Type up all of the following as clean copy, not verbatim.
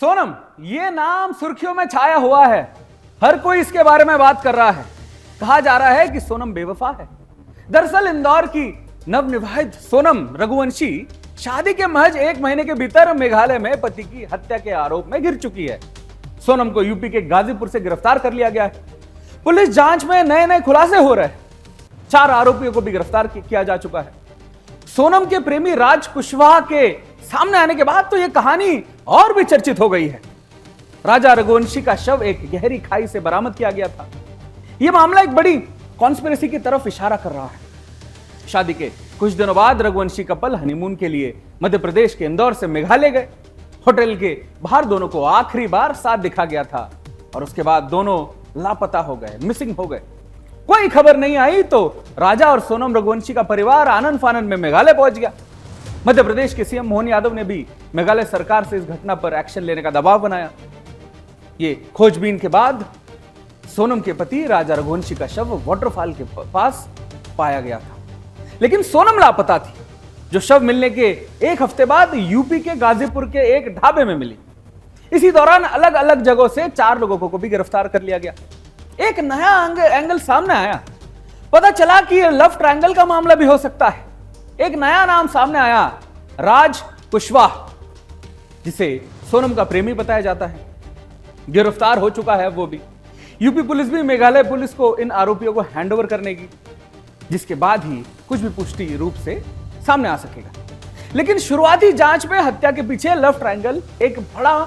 सोनम, ये नाम सुर्खियों में छाया हुआ है। हर कोई इसके बारे में बात कर रहा है। कहा जा रहा है कि सोनम बेवफा है। दरअसल इंदौर की नवविवाहित सोनम रघुवंशी शादी के महज 1 महीने के भीतर मेघालय में पति की हत्या के आरोप में घिर चुकी है। सोनम को यूपी के गाजीपुर से गिरफ्तार कर लिया गया है। पुलिस जांच में नए नए खुलासे हो रहे हैं। 4 आरोपियों को भी गिरफ्तार किया जा चुका है। सोनम के प्रेमी राज कुशवाहा के सामने आने के बाद तो यह कहानी और भी चर्चित हो गई है। राजा रघुवंशी का शव एक गहरी खाई से बरामद किया गया था। यह मामला एक बड़ी कॉन्स्पिरेसी की तरफ इशारा कर रहा है। शादी के कुछ दिनों बाद रघुवंशी कपल हनीमून के लिए मध्य प्रदेश के इंदौर से मेघालय गए। होटल के बाहर दोनों को आखिरी बार साथ दिखा गया था और उसके बाद दोनों लापता हो गए, मिसिंग हो गए। कोई खबर नहीं आई तो राजा और सोनम रघुवंशी का परिवार आनंद फानंद में मेघालय पहुंच गया। मध्य प्रदेश के सीएम मोहन यादव ने भी मेघालय सरकार से इस घटना पर एक्शन लेने का दबाव बनाया। ये खोजबीन के बाद सोनम के पति राजा रघुवंशी का शव वाटरफॉल के पास पाया गया था, लेकिन सोनम लापता थी, जो शव मिलने के 1 हफ्ते बाद यूपी के गाजीपुर के एक ढाबे में मिली। इसी दौरान अलग अलग जगहों से 4 लोगों को भी गिरफ्तार कर लिया गया। एक नया एंगल सामने आया। पता चला कि यह लव ट्रायंगल का मामला भी हो सकता है। एक नया नाम सामने आया, राज कुशवाहा, जिसे सोनम का प्रेमी बताया जाता है। गिरफ्तार हो चुका है वो भी। यूपी पुलिस भी मेघालय पुलिस को इन आरोपियों को हैंडओवर करने की, जिसके बाद ही कुछ भी पुष्टि रूप से सामने आ सकेगा। लेकिन शुरुआती जांच में हत्या के पीछे लव ट्रायंगल एक बड़ा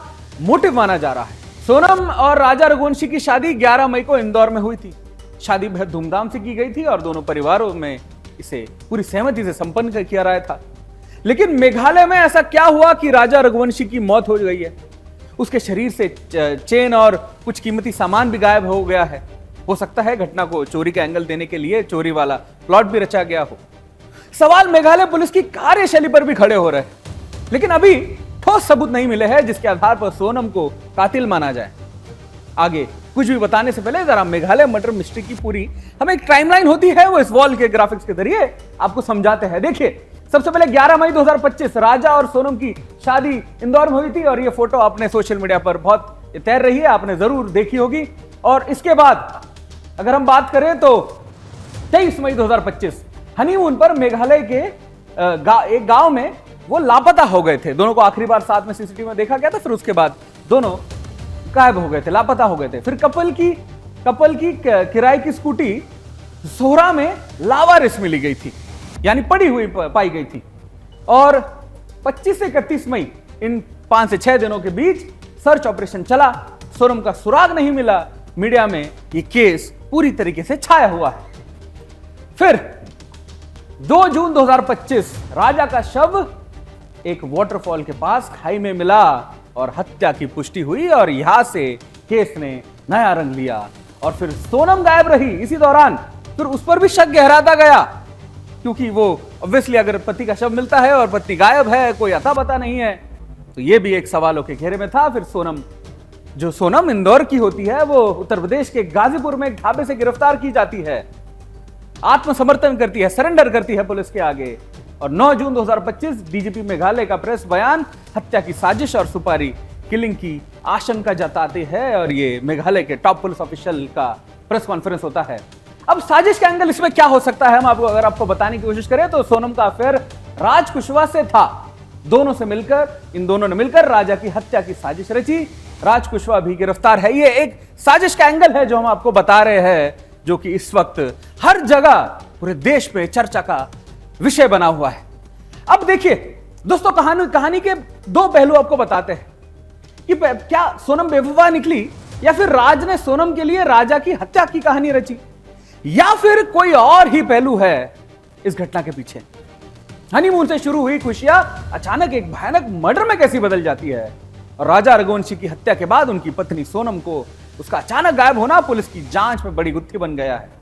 मोटिव माना जा रहा है। सोनम और राजा रघुवंशी की शादी 11 मई को इंदौर में हुई थी। शादी बेहद धूमधाम से की गई थी और दोनों परिवारों में इसे पूरी सहमति से संपन्न किया रहा था। लेकिन मेघालय में ऐसा क्या हुआ कि राजा रघुवंशी की मौत हो गई है? उसके शरीर से चेन और कुछ कीमती सामान भी गायब हो गया है। हो सकता है घटना को चोरी का एंगल देने के लिए चोरी वाला प्लॉट भी रचा गया हो। सवाल मेघालय पुलिस की कार्यशैली पर भी खड़े हो रहे हैं, लेकिन अभी ठोस सबूत नहीं मिले हैं जिसके आधार पर सोनम को कातिल माना जाए। आगे कुछ भी बताने से पहले जरा मेघालय मर्डर मिस्ट्री की पूरी हमें एक टाइमलाइन होती है, वो इस वॉल के ग्राफिक्स के जरिए आपको समझाते हैं। देखिए, सबसे पहले 11 मई 2025 राजा और सोनम की शादी इंदौर में हुई थी और ये फोटो आपने सोशल मीडिया पर बहुत तैर रही है, आपने जरूर देखी होगी। और इसके बाद अगर हम बात करें तो 23 मई 2025 हनीमून पर मेघालय के एक गांव में वो लापता हो गए थे। दोनों को आखिरी बार साथ में सीसीटीवी में देखा गया था, फिर उसके बाद दोनों गायब हो गए थे, लापता हो गए थे। फिर कपल की किराए की स्कूटी सोहरा में लावारिस मिली गई थी, यानी पड़ी हुई पाई गई थी। और 25 से 31 मई इन 5 से 6 दिनों के बीच सर्च ऑपरेशन चला। सोनम का सुराग नहीं मिला। मीडिया में यह केस पूरी तरीके से छाया हुआ है। फिर 2 जून 2025 राजा का शव एक वाटरफॉल के पास खाई में मिला और हत्या की पुष्टि हुई और यहां से केस ने नया रंग लिया। और फिर सोनम गायब रही। इसी दौरान फिर उस पर भी शक गहराता गया, क्योंकि वो ऑब्वियसली अगर पति का शव मिलता है और पत्नी गायब है, कोई अता पता नहीं है, तो ये भी एक सवालों के घेरे में था। फिर सोनम इंदौर की होती है, वो उत्तर प्रदेश के गाजीपुर में एक ढाबे से गिरफ्तार की जाती है, आत्मसमर्पण करती है, सरेंडर करती है पुलिस के आगे। और 9 जून 2025 डीजीपी मेघालय का प्रेस बयान हत्या की साजिश और सुपारी किलिंग की आशंका जताते हैं और ये मेघालय के टॉप पुलिस ऑफिशियल का प्रेस कॉन्फ्रेंस होता है। अब साजिश का एंगल इसमें क्या हो सकता है, हम अगर आपको बताने की कोशिश करें तो सोनम का अफेयर राज कुशवाहा से था। इन दोनों ने मिलकर राजा की हत्या की साजिश रची। राज कुशवाहा भी गिरफ्तार है। ये एक साजिश का एंगल है जो हम आपको बता रहे हैं, जो कि इस वक्त हर जगह पूरे देश में चर्चा का विषय बना हुआ है। अब देखिए दोस्तों, कहानी के 2 पहलू आपको बताते हैं कि क्या सोनम बेवफा निकली या फिर राज ने सोनम के लिए राजा की हत्या की कहानी रची, या फिर कोई और ही पहलू है इस घटना के पीछे। हनीमून से शुरू हुई खुशियां अचानक एक भयानक मर्डर में कैसी बदल जाती है, और राजा रघुवंशी की हत्या के बाद उनकी पत्नी सोनम को उसका अचानक गायब होना पुलिस की जांच में बड़ी गुत्थी बन गया है।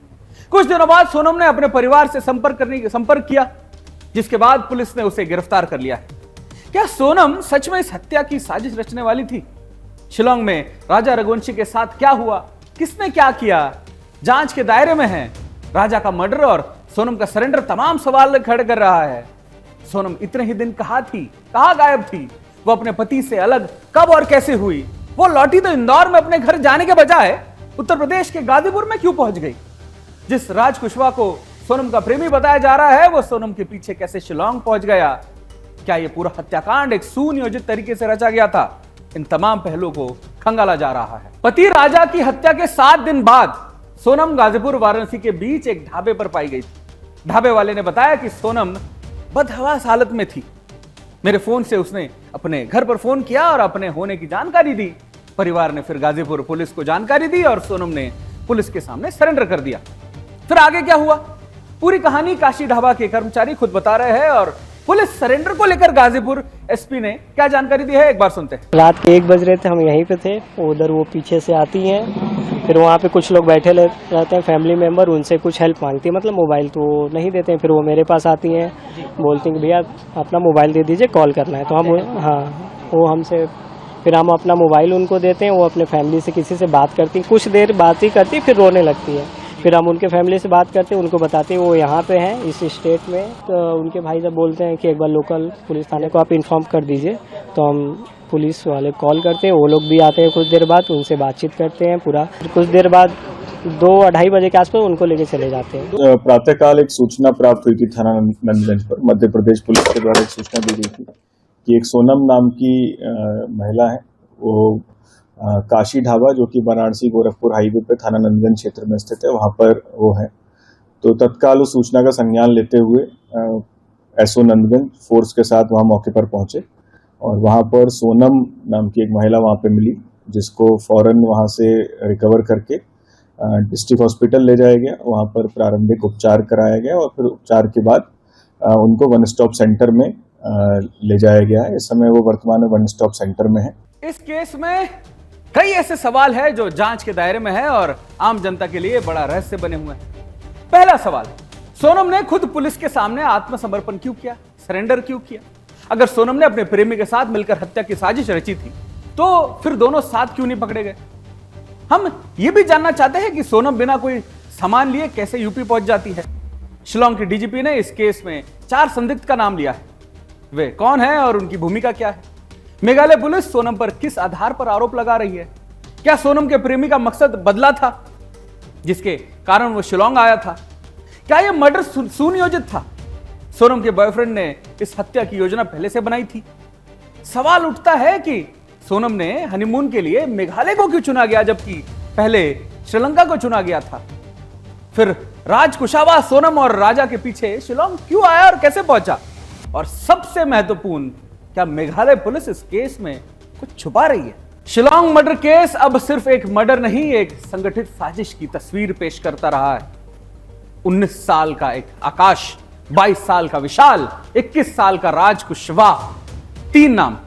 कुछ दिनों बाद सोनम ने अपने परिवार से संपर्क किया, जिसके बाद पुलिस ने उसे गिरफ्तार कर लिया है। क्या सोनम सच में इस हत्या की साजिश रचने वाली थी? शिलोंग में राजा रघुवंशी के साथ क्या हुआ, किसने क्या किया, जांच के दायरे में है। राजा का मर्डर और सोनम का सरेंडर तमाम सवाल खड़े कर रहा है। सोनम इतने ही दिन कहां थी, कहां गायब थी? वो अपने पति से अलग कब और कैसे हुई, वो लौटी तो इंदौर में अपने घर जाने के बजाय उत्तर प्रदेश के गाजीपुर में क्यों पहुंच गई, जिस राज कुशवाहा को सोनम का प्रेमी बताया जा रहा है वो सोनम के पीछे कैसे शिलांग पहुंच गया, क्या यह पूरा हत्याकांड एक सुनियोजित तरीके से रचा गया था, इन तमाम पहलुओं को खंगाला जा रहा है। पति राजा की हत्या के 7 दिन बाद सोनम गाजीपुर वाराणसी के बीच एक ढाबे पर पाई गई थी। ढाबे वाले ने बताया कि सोनम बदहवास हालत में थी। मेरे फोन से उसने अपने घर पर फोन किया और अपने होने की जानकारी दी। परिवार ने फिर गाजीपुर पुलिस को जानकारी दी और सोनम ने पुलिस के सामने सरेंडर कर दिया। फिर आगे क्या हुआ, पूरी कहानी काशी ढाबा के कर्मचारी खुद बता रहे हैं और पुलिस सरेंडर को लेकर गाजीपुर एसपी ने क्या जानकारी दी है, एक बार सुनते हैं। रात के 1 बज रहे थे, हम यहीं पे थे, उधर वो पीछे से आती हैं, फिर वहाँ पे कुछ लोग बैठे रहते हैं फैमिली मेंबर, उनसे कुछ हेल्प मांगती है, मतलब मोबाइल तो नहीं देते हैं। फिर वो मेरे पास आती हैं, बोलती हैं कि भैया अपना मोबाइल दे दीजिए, कॉल करना है। तो हम हाँ, वो हमसे फिर हम अपना मोबाइल उनको देते हैं, वो अपने फैमिली से किसी से बात करती, कुछ देर बात ही करती, फिर रोने लगती है। फिर हम उनके फैमिली से बात करते हैं, उनको बताते हैं वो यहाँ पे हैं इस स्टेट में। तो उनके भाई जब बोलते हैं कि एक बार लोकल पुलिस थाने को आप इन्फॉर्म कर दीजिए, तो हम पुलिस वाले कॉल करते हैं, वो लोग भी आते हैं कुछ देर बाद, उनसे बातचीत करते हैं पूरा। कुछ देर बाद 2-2:30 बजे के आसपास उनको लेके चले जाते हैं। प्रातःकाल एक सूचना प्राप्त हुई थी थाना नंदगंज पर, मध्य प्रदेश पुलिस के द्वारा एक सूचना दी गई थी कि एक सोनम नाम की महिला है, वो काशी ढाबा जो कि वाराणसी गोरखपुर हाईवे पे थाना नंदगंज क्षेत्र में स्थित है, वहां पर वो है। तो तत्काल उस सूचना का संज्ञान लेते हुए एसओ नंदगंज फोर्स के साथ वहां मौके पर पहुंचे और वहां पर सोनम नाम की एक महिला वहां पे मिली, जिसको फौरन वहां से रिकवर करके डिस्ट्रिक्ट हॉस्पिटल ले जाया गया। वहां पर प्रारंभिक उपचार कराया गया और फिर उपचार के बाद उनको वन स्टॉप सेंटर में ले जाया गया है। इस समय वो वर्तमान में वन स्टॉप सेंटर में है। इस केस में कई ऐसे सवाल है जो जांच के दायरे में है और आम जनता के लिए बड़ा रहस्य बने हुए हैं। पहला सवाल, सोनम ने खुद पुलिस के सामने आत्मसमर्पण क्यों किया, सरेंडर क्यों किया? अगर सोनम ने अपने प्रेमी के साथ मिलकर हत्या की साजिश रची थी तो फिर दोनों साथ क्यों नहीं पकड़े गए? हम यह भी जानना चाहते हैं कि सोनम बिना कोई सामान लिए कैसे यूपी पहुंच जाती है। शिलांग के डीजीपी ने इस केस में 4 संदिग्ध का नाम लिया है। वे कौन है और उनकी भूमिका क्या है? मेघालय पुलिस सोनम पर किस आधार पर आरोप लगा रही है? क्या सोनम के प्रेमी का मकसद बदला था जिसके कारण वो शिलांग आया था? क्या यह मर्डर सुनियोजित था? सोनम के बॉयफ्रेंड ने इस हत्या की योजना पहले से बनाई थी? सवाल उठता है कि सोनम ने हनीमून के लिए मेघालय को क्यों चुना गया जबकि पहले श्रीलंका को चुना गया था? फिर राज कुशवाहा सोनम और राजा के पीछे शिलांग क्यों आया और कैसे पहुंचा? और सबसे महत्वपूर्ण, क्या मेघालय पुलिस इस केस में कुछ छुपा रही है? शिलांग मर्डर केस अब सिर्फ एक मर्डर नहीं, एक संगठित साजिश की तस्वीर पेश करता रहा है। 19 साल का एक आकाश, 22 साल का विशाल, 21 साल का राज कुशवाहा। 3 नाम,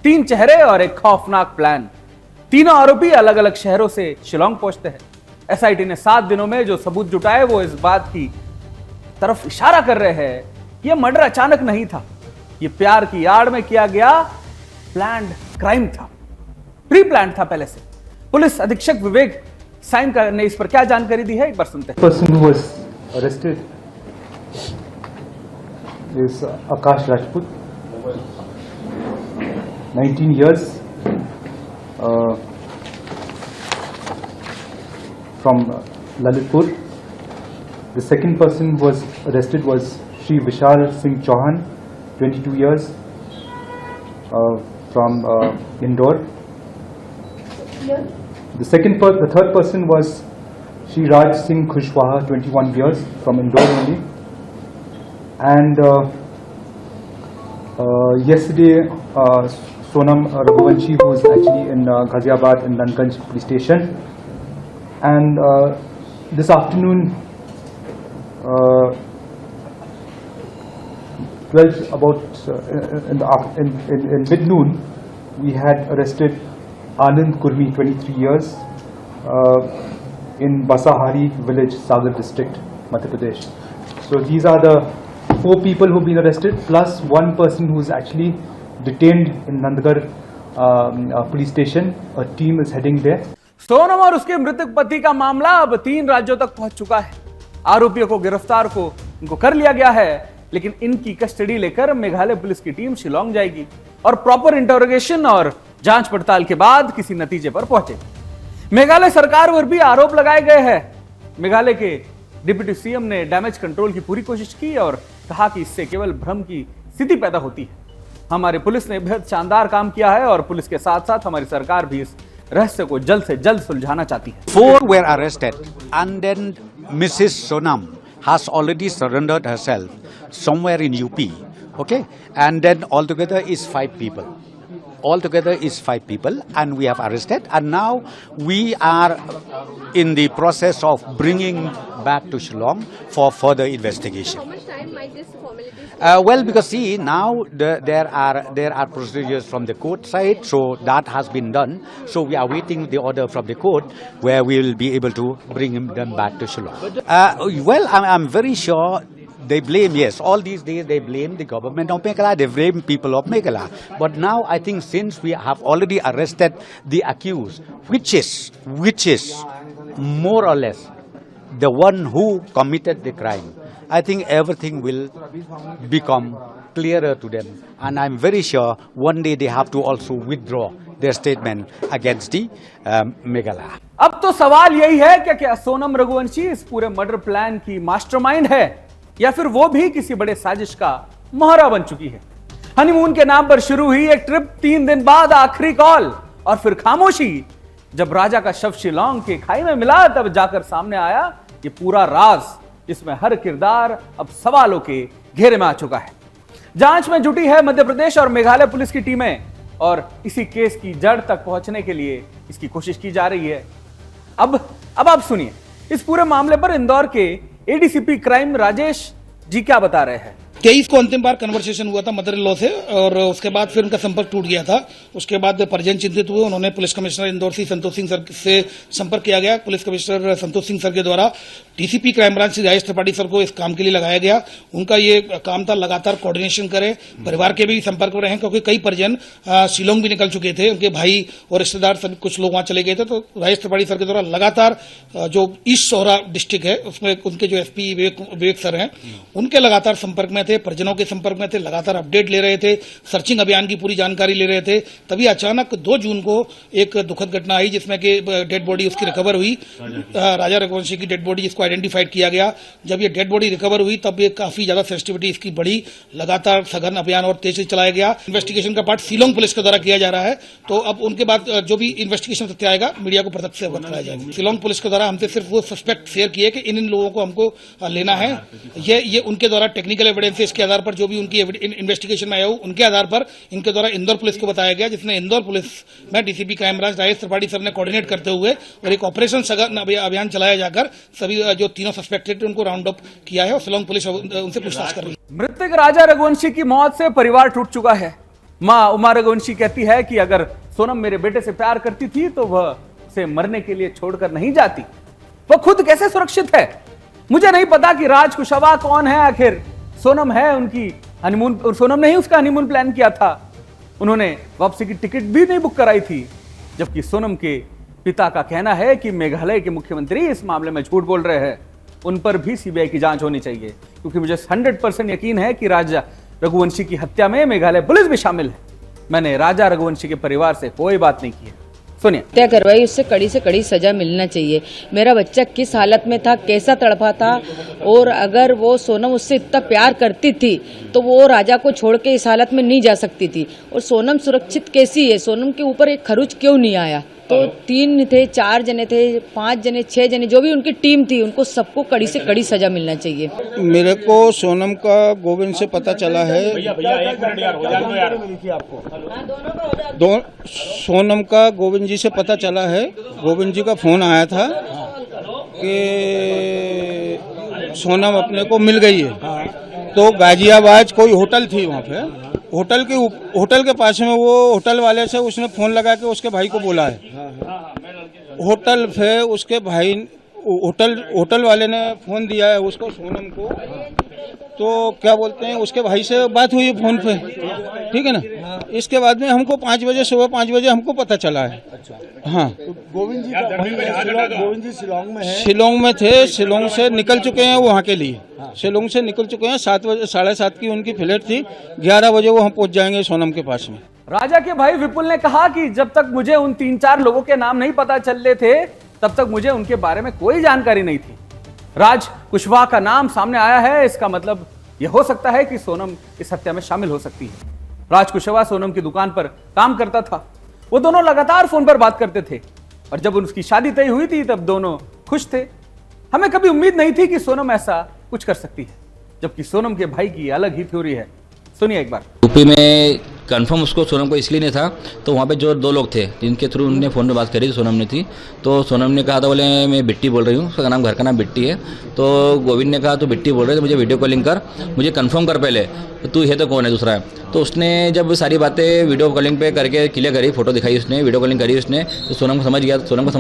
3 चेहरे और एक खौफनाक प्लान। तीनों आरोपी अलग अलग शहरों से शिलांग पहुंचते हैं। एसआईटी ने 7 दिनों में जो सबूत जुटाए वो इस बात की तरफ इशारा कर रहे हैं कि यह मर्डर अचानक नहीं था, ये प्यार की आड़ में किया गया प्लान्ड क्राइम था, प्री प्लान्ड था पहले से। पुलिस अधीक्षक विवेक साइन ने इस पर क्या जानकारी दी है, एक बार सुनते हैं। Person who was arrested is Akash Rajput, 19 years, from Lalitpur. The second person who was arrested was Shri Vishal Singh Chauhan, 22 years, from Indore. The third person was Shri Raj Singh Kushwaha, 21 years, from Indore only. And yesterday, Sonam Raghuvanshi, who is actually in Ghaziabad in Nandganj police station. And this afternoon, in mid-noon, we had arrested Anand Kurmi, 23 years, in Basahari village, Sagar district, Madhya Pradesh. So these are the 4 people who have been arrested, plus 1 person who is actually detained in Nandgarh police station. A team is heading there. Sonam और उसके मृतक पति का मामला अब 3 राज्यों तक पहुंच चुका है। आरोपियों को गिरफ्तार को उनको कर लिया गया है। लेकिन इनकी कस्टडी लेकर मेघालय पुलिस की टीम शिलोंग जाएगी और प्रॉपर इंटरोगेशन और जांच पड़ताल के बाद किसी नतीजे पर पहुंचेगी। मेघालय सरकार पर भी आरोप लगाए गए हैं। मेघालय के डिप्टी सीएम ने डैमेज कंट्रोल की पूरी कोशिश की और कहा कि इससे केवल भ्रम की स्थिति पैदा होती है। हमारी पुलिस ने बेहद शानदार काम किया है और पुलिस के साथ साथ हमारी सरकार भी इस रहस्य को जल्द से जल्द सुलझाना चाहती है। 4 were arrested and then Mrs. Sonam has already surrendered herself somewhere in UP. Okay, and then altogether is 5 people. Altogether is 5 people, and we have arrested, and now we are in the process of bringing back to Shillong for further investigation. How much time might this formalities take? Well, because see now there are procedures from the court side, so that has been done. So we are waiting the order from the court, where we will be able to bring them back to Shillong. Well, I'm very sure. They blame, yes, all these days they blame the government of Meghalaya, they blame people of Meghalaya. But now I think since we have already arrested the accused, which is more or less the one who committed the crime, I think everything will become clearer to them. And I'm very sure one day they have to also withdraw their statement against the Meghalaya. अब तो सवाल यही है कि क्या सोनम रघुवंशी इस पूरे murder plan की मास्टरमाइंड है या फिर वो भी किसी बड़े साजिश का मोहरा बन चुकी है। हनीमून के नाम पर शुरू हुई एक ट्रिप, 3 दिन बाद आखिरी कॉल और फिर खामोशी। जब राजा का शव शिलोंग के खाई में मिला तब जाकर सामने आया ये पूरा राज, जिसमें हर किरदार अब सवालों के घेरे में आ चुका है। जांच में जुटी है मध्य प्रदेश और मेघालय पुलिस की टीमें और इसी केस की जड़ तक पहुंचने के लिए इसकी कोशिश की जा रही है। अब आप सुनिए इस पूरे मामले पर इंदौर के एडीसीपी क्राइम राजेश जी क्या बता रहे हैं। 23 को अंतिम बार कन्वर्सेशन हुआ था मदर इन लॉ से और उसके बाद फिर उनका संपर्क टूट गया था। उसके बाद परिजन चिंतित हुए, उन्होंने पुलिस कमिश्नर इंदौर से संतोष सिंह सर से संपर्क किया गया। Police commissioner Santosh Singh sir के द्वारा DCP crime branch Shri Rajesh Tripathi sir को इस काम के लिए लगाया गया। उनका ये काम था लगातार कोऑर्डिनेशन करें, परिवार के भी संपर्क में रहें, क्योंकि कई परिजन शिलोंग भी निकल चुके थे, उनके भाई और रिश्तेदार सभी कुछ लोग वहां चले गए थे। तो राजेश त्रिपाठी सर के द्वारा लगातार जो ईस्ट सोहरा डिस्ट्रिक्ट है उसमें उनके जो एसपी विवेक सर हैं उनके लगातार संपर्क में थे, परिजनों के संपर्क में थे, लगातार अपडेट ले रहे थे, सर्चिंग अभियान की पूरी जानकारी ले रहे थे। तभी अचानक 2 जून को एक दुखद घटना आई जिसमें कि डेड बॉडी उसकी रिकवर हुई, राजा रघुवंशी की डेड बॉडी, जिसको आइडेंटिफाइड किया गया। जब ये डेड बॉडी रिकवर हुई तब ये काफी ज्यादा सेंसिटिविटी इसकी बढ़ी, लगातार सघन अभियान और तेज से चलाया गया। इन्वेस्टिगेशन का पार्ट शिलोंग पुलिस के द्वारा किया जा रहा है, तो अब उनके बाद जो भी इन्वेस्टिगेशन तथ्य आएगा मीडिया को प्रत्यक्ष से अवगत कराया जाएगा। शिलोंग पुलिस के द्वारा हमसे सिर्फ वो सस्पेक्ट शेयर किए कि इन लोगों को हमको लेना है। ये उनके द्वारा टेक्निकल एविडेंस है, इसके आधार पर जो भी उनकी इन्वेस्टिगेशन में आया हो उनके आधार पर इनके द्वारा इंदौर पुलिस को बताया गया, जिसने इंदौर पुलिस में DCP crime branch Rajesh Tripathi sir ने कोऑर्डिनेट करते हुए और एक ऑपरेशन सघन अभियान चलाया जाकर सभी जो तीनों सस्पेक्टेड थे उनको राउंड अप किया है और शिलोंग पुलिस उनसे पूछताछ कर रही है। मृतक राजा रघुवंशी की मौत से परिवार टूट चुका है। मां उमा रघुवंशी कहती है कि अगर सोनम मेरे बेटे से प्यार करती थी तो वह उसे मरने के लिए छोड़कर नहीं जाती। वह खुद कैसे सुरक्षित है मुझे नहीं पता कि राज कुशवाहा कौन है। आखिर सोनम है उनकी हनीमून, सोनम ने ही उसका हनीमून प्लान किया था। उन्होंने वापसी की टिकट भी नहीं बुक कराई थी, जबकि सोनम के पिता का कहना है कि मेघालय के मुख्यमंत्री इस मामले में झूठ बोल रहे हैं। उन पर भी सीबीआई की जांच होनी चाहिए, क्योंकि मुझे 100% यकीन है कि राजा रघुवंशी की हत्या में मेघालय पुलिस भी शामिल है। मैंने राजा रघुवंशी के परिवार से कोई बात नहीं की है। सुनिए, हत्या करवाई, उससे कड़ी से कड़ी सजा मिलना चाहिए। मेरा बच्चा किस हालत में था, कैसा तड़पा था, और अगर वो सोनम उससे इतना प्यार करती थी तो वो राजा को छोड़ के इस हालत में नहीं जा सकती थी। और सोनम सुरक्षित कैसी है, सोनम के ऊपर एक खरोच क्यों नहीं आया। तो 3 थे, 4 जने थे, 5 जने, 6 जने, जो भी उनकी टीम थी, उनको सबको कड़ी से कड़ी सजा मिलना चाहिए। मेरे को सोनम का गोविंद से पता चला है, सोनम का गोविंद जी से पता चला है। गोविंद जी का फोन आया था कि सोनम अपने को मिल गई है। तो गाजियाबाद कोई होटल थी, वहाँ पे होटल के पास में वो होटल वाले से उसने फोन लगा के उसके भाई को बोला है। होटल पे उसके भाई होटल वाले ने फोन दिया है उसको, सोनम को। तो क्या बोलते हैं, उसके भाई से बात हुई फोन पे, ठीक है ना। इसके बाद में हमको 5 बजे, सुबह 5 बजे हमको पता चला है। हाँ, गोविंद जी शिलोंग में है। शिलोंग में थे, शिलोंग से निकल चुके हैं वहाँ के लिए। शिलोंग से निकल चुके हैं, 7 बजे, 7:30 की उनकी फ्लाइट थी, 11 बजे वो हम पहुँच जाएंगे सोनम के पास में। राजा के भाई विपुल ने कहा कि जब तक मुझे उन 3-4 लोगों के नाम नहीं पता चल रहे थे, तब तक मुझे उनके बारे में कोई जानकारी नहीं थी। राज कुशवाहा का नाम सामने आया है, इसका मतलब यह हो सकता है कि सोनम इस हत्या में शामिल हो सकती है। राज कुशवाहा सोनम की दुकान पर काम करता था। वो दोनों लगातार फोन पर बात करते थे और जब उनकी शादी तय हुई थी तब दोनों खुश थे। हमें कभी उम्मीद नहीं थी कि सोनम ऐसा कुछ कर सकती है, जबकि सोनम के भाई की अलग ही थ्योरी है। सुनिए एक बार। यूपी में कंफर्म उसको सोनम को इसलिए नहीं था, तो वहाँ पे जो 2 लोग थे जिनके थ्रू उन्होंने फ़ोन में बात करी थी, सोनम ने थी। तो सोनम ने कहा था, बोले मैं बिट्टी बोल रही हूँ, उसका नाम, घर का नाम बिट्टी है। तो गोविंद ने कहा तो बिट्टी बोल रहे तो मुझे वीडियो कॉलिंग कर, मुझे कंफर्म कर पहले, तो तू है तो कौन है दूसरा है। तो उसने जब सारी बातें वीडियो कॉलिंग पे करके क्लियर करी, फोटो दिखाई उसने, वीडियो कॉलिंग करी उसने, तो सोनम को समझ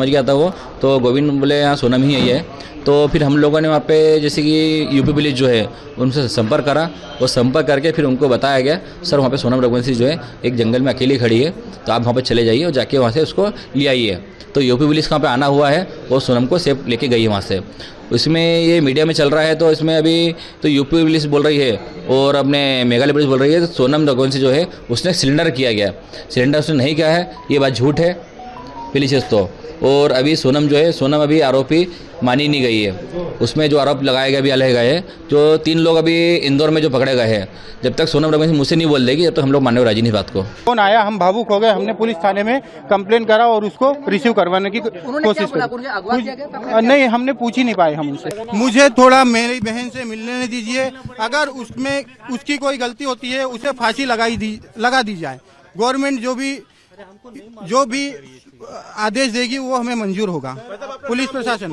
गया था वो। तो गोविंद बोले हाँ सोनम ही है। तो फिर हम लोगों ने वहाँ पे जैसे कि यूपी पुलिस जो है उनसे संपर्क करा, और संपर्क करके फिर उनको बताया गया, सर वहाँ पे सोनम रघुवंशी जो है एक जंगल में अकेली खड़ी है, तो आप वहाँ पे चले जाइए और जाके वहाँ से उसको ले आइए। तो यूपी पुलिस वहाँ पे आना हुआ है और सोनम को सेफ लेके गई है वहाँ से। इसमें ये मीडिया में चल रहा है, तो इसमें अभी तो यूपी पुलिस बोल रही है और अपने मेघालय पुलिस बोल रही है तो सोनम रघुवंशी जो है उसने सिलेंडर किया गया। सिलेंडर उसने नहीं किया है, ये बात झूठ है पहली चीज़ तो। और अभी सोनम जो है, सोनम अभी आरोपी मानी नहीं गई है। उसमें जो आरोप लगाए गए, अभी अलग गए हैं, जो 3 लोग अभी इंदौर में जो पकड़े गए हैं, जब तक सोनम रघुवंशी मुझसे नहीं बोल देगी, जब तक हम लोग मानने को राजी नहीं बात को। फोन आया, हम भावुक हो गए, हमने पुलिस थाने में कंप्लेन करा और उसको रिसीव करवाने की कोशिश करी। नहीं, हमने पूछ ही नहीं पाए हम उनसे। मुझे थोड़ा मेरी बहन से मिलने दीजिए, अगर उसमें उसकी कोई गलती होती है उसे फांसी लगा दी जाए। गवर्नमेंट जो भी आदेश देगी वो हमें मंजूर होगा, पुलिस प्रशासन।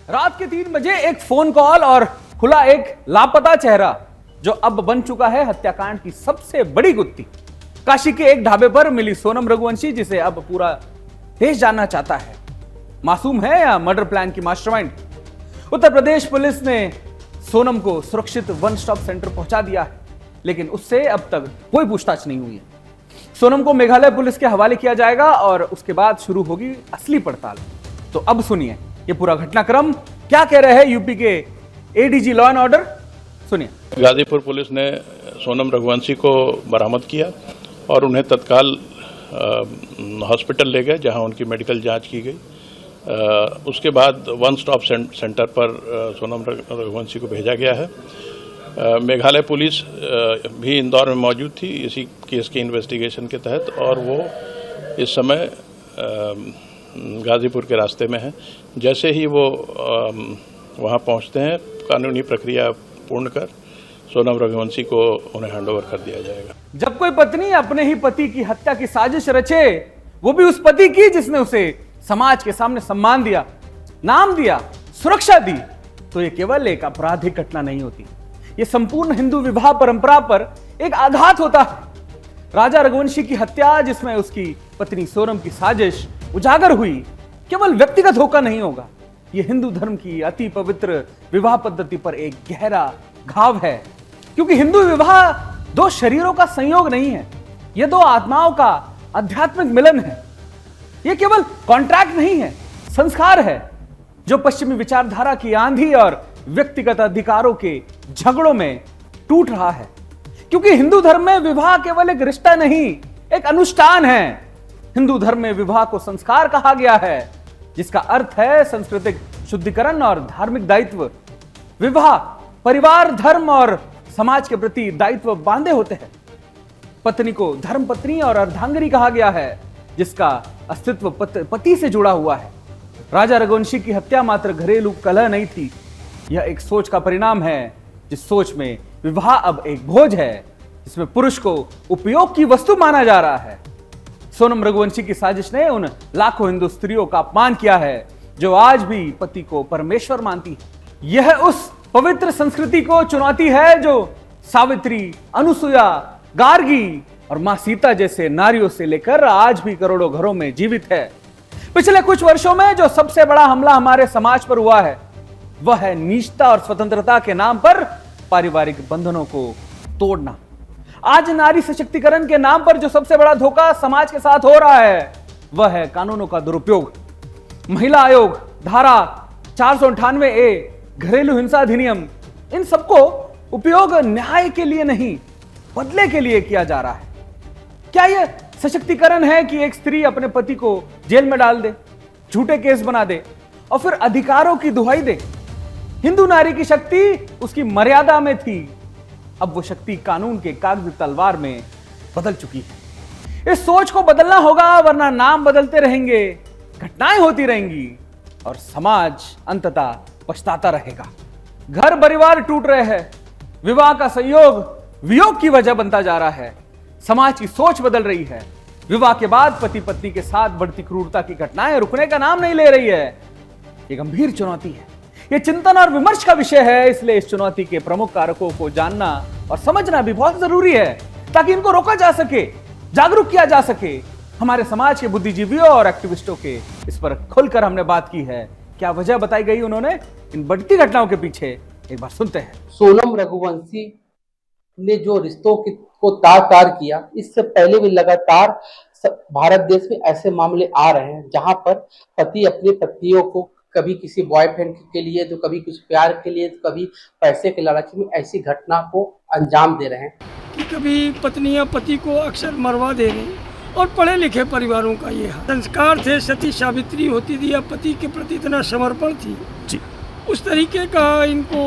रात के 3 बजे एक फोन कॉल और खुला एक लापता चेहरा, जो अब बन चुका है हत्याकांड की सबसे बड़ी गुत्थी। काशी के एक ढाबे पर मिली सोनम रघुवंशी, जिसे अब पूरा देश जानना चाहता है, मासूम है या मर्डर प्लान की मास्टरमाइंड। उत्तर प्रदेश पुलिस ने सोनम को सुरक्षित 1 स्टॉप सेंटर पहुंचा दिया है, लेकिन उससे अब तक कोई पूछताछ नहीं हुई है। सोनम को मेघालय पुलिस के हवाले किया जाएगा और उसके बाद शुरू होगी असली पड़ताल। तो अब सुनिए ये पूरा घटनाक्रम, क्या कह रहे हैं यूपी के एडीजी लॉ एंड ऑर्डर, सुनिए। गाजीपुर पुलिस ने सोनम रघुवंशी को बरामद किया और उन्हें तत्काल हॉस्पिटल ले गए, जहां उनकी मेडिकल जांच की गई। उसके बाद 1 स्टॉप सेंटर पर सोनम रघुवंशी को भेजा गया है। मेघालय पुलिस भी इंदौर में मौजूद थी इसी केस के इन्वेस्टिगेशन के तहत, और वो इस समय गाजीपुर के रास्ते में है। जैसे ही वो वहाँ पहुँचते हैं, कानूनी प्रक्रिया पूर्ण कर सोनम रघुवंशी को उन्हें हैंडओवर कर दिया जाएगा। जब कोई पत्नी अपने ही पति की हत्या की साजिश रचे, वो भी उस पति की जिसने उसे समाज के सामने सम्मान दिया, नाम दिया, सुरक्षा दी, तो ये केवल एक आपराधिक घटना नहीं होती, ये संपूर्ण हिंदू विवाह परंपरा पर एक आघात होता है। राजा रघुवंशी की हत्या, जिसमें उसकी पत्नी सोनम की साजिश उजागर हुई, केवल व्यक्तिगत धोखा नहीं होगा, यह हिंदू धर्म की अति पवित्र विवाह पद्धति पर एक गहरा घाव है। क्योंकि हिंदू विवाह 2 शरीरों का संयोग नहीं है, यह 2 आत्माओं का आध्यात्मिक मिलन है। यह केवल कॉन्ट्रैक्ट नहीं है, संस्कार है, जो पश्चिमी विचारधारा की आंधी और व्यक्तिगत अधिकारों के झगड़ों में टूट रहा है। क्योंकि हिंदू धर्म में विवाह केवल एक रिश्ता नहीं, एक अनुष्ठान है। हिंदू धर्म में विवाह को संस्कार कहा गया है, जिसका अर्थ है सांस्कृतिक शुद्धिकरण और धार्मिक दायित्व। विवाह परिवार, धर्म और समाज के प्रति दायित्व बांधे होते हैं। पत्नी को धर्मपत्नी और अर्धांगिनी कहा गया है, जिसका अस्तित्व पति से जुड़ा हुआ है। राजा रघुवंशी की हत्या मात्र घरेलू कलह नहीं थी, यह एक सोच का परिणाम है, जिस सोच में विवाह अब एक भोज है, जिसमें पुरुष को उपयोग की वस्तु माना जा रहा है। सोनम रघुवंशी की साजिश ने उन लाखों हिंदू स्त्रियों का अपमान किया है, जो आज भी पति को परमेश्वर मानती है। यह उस पवित्र संस्कृति को चुनौती है जो सावित्री, अनुसुया, गार्गी और मां सीता जैसे नारियों से लेकर आज भी करोड़ों घरों में जीवित है। पिछले कुछ वर्षों में जो सबसे बड़ा हमला हमारे समाज पर हुआ है, वह है नीचता और स्वतंत्रता के नाम पर पारिवारिक बंधनों को तोड़ना। आज नारी सशक्तिकरण के नाम पर जो सबसे बड़ा धोखा समाज के साथ हो रहा है वह है कानूनों का दुरुपयोग। महिला आयोग, धारा 498A, घरेलू हिंसा अधिनियम, इन सबको उपयोग न्याय के लिए नहीं बदले के लिए किया जा रहा है। क्या यह सशक्तिकरण है कि एक स्त्री अपने पति को जेल में डाल दे, झूठे केस बना दे और फिर अधिकारों की दुहाई दे? हिंदू नारी की शक्ति उसकी मर्यादा में थी, अब वो शक्ति कानून के कागजी तलवार में बदल चुकी है। इस सोच को बदलना होगा, वरना नाम बदलते रहेंगे, घटनाएं होती रहेंगी और समाज अंततः पछताता रहेगा। घर परिवार टूट रहे हैं, विवाह का संयोग वियोग की वजह बनता जा रहा है, समाज की सोच बदल रही है। विवाह के बाद पति पत्नी के साथ बढ़ती क्रूरता की घटनाएं रुकने का नाम नहीं ले रही है। ये गंभीर चुनौती है, ये चिंतन और विमर्श का विषय है। इसलिए इस चुनौती के प्रमुख कारकों को जानना और समझना भी बहुत जरूरी है, ताकि इनको रोका जा सके, जागरूक किया जा सके। हमारे समाज के बुद्धिजीवियों और एक्टिविस्टों के इस पर खुलकर हमने बात की है। क्या वजह बताई गई उन्होंने इन बढ़ती घटनाओं के पीछे, एक बार सुनते हैं। सोनम रघुवंशी ने जो रिश्तों को तार किया, इससे पहले भी लगातार भारत देश में ऐसे मामले आ रहे हैं जहां पर पति अपनी पत्नियों को कभी किसी बॉयफ्रेंड के लिए, तो कभी कुछ प्यार के लिए, तो कभी पैसे के लालच में ऐसी घटना को अंजाम दे रहे हैं। कि कभी पत्नियां पति को अक्सर मरवा दे रही, और पढ़े लिखे परिवारों का ये संस्कार थे, सती सावित्री होती थी या पति के प्रति इतना समर्पण थी जी, उस तरीके का इनको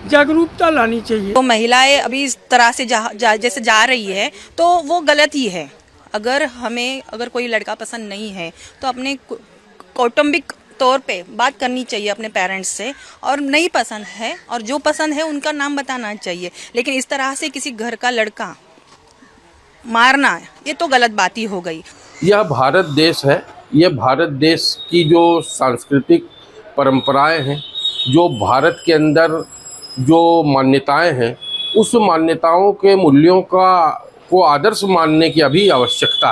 जागरूकता लानी चाहिए। तो महिलाएं अभी इस तरह से जैसे जा रही है तो वो गलत ही है। अगर कोई लड़का पसंद नहीं है तो अपने कौटुंबिक तौर पे बात करनी चाहिए अपने पेरेंट्स से, और नहीं पसंद है और जो पसंद है उनका नाम बताना चाहिए। लेकिन इस तरह से किसी घर का लड़का मारना, ये तो गलत बात ही हो गई। यह भारत देश है, यह भारत देश की जो सांस्कृतिक परंपराएं हैं, जो भारत के अंदर जो मान्यताएं हैं, उस मान्यताओं के मूल्यों को आदर्श मानने की अभी आवश्यकता है।